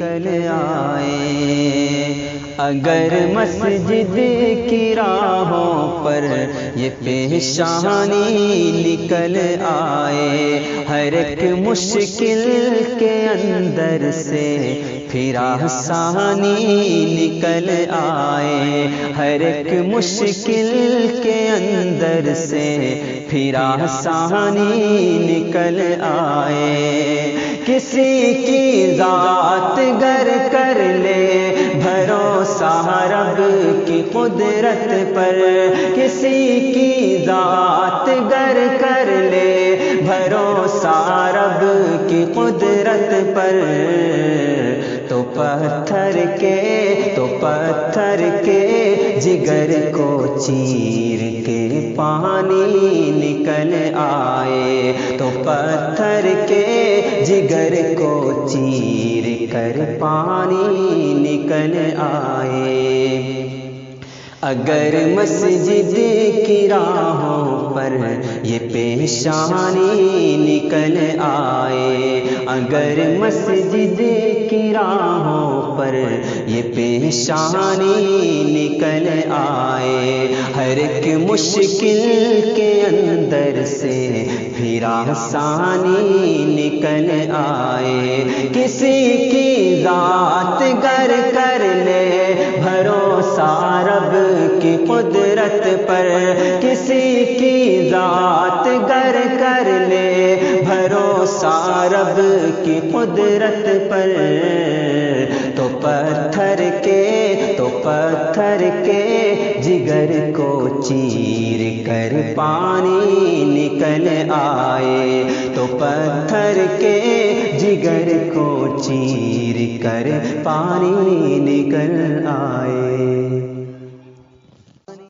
نکل آئے۔ اگر مسجد کی راہوں پر یہ پیشانی نکل آئے، ہر ایک مشکل کے اندر سے پھر آسانی نکل آئے، ہر ایک مشکل کے اندر سے پھر آسانی نکل آئے۔ کسی کی ذات گر کر لے بھروسہ رب کی قدرت پر، کسی کی ذات گر کر لے بھروسہ رب کی قدرت پر، تو پتھر کے جگر کو چیر کے پانی نکل آئے، تو پتھر کے جگر کو چیر کر پانی نکل آئے۔ اگر مسجد کی راہوں پر یہ پیشانی نکل آئے، اگر مسجد کی راہوں پر یہ پیشانی نکل آئے، ہر ایک مشکل کے اندر سے پھر آسانی نکل آئے۔ کسی کی ذات گر کر لے بھروسہ رب کی قدرت پر، کسی کی ذات گر کر لے بھروسہ رب کی قدرت پر، تو پتھر کے جگر کو چیر کر پانی نکل آئے، تو پتھر کے جگر کو چیر کر پانی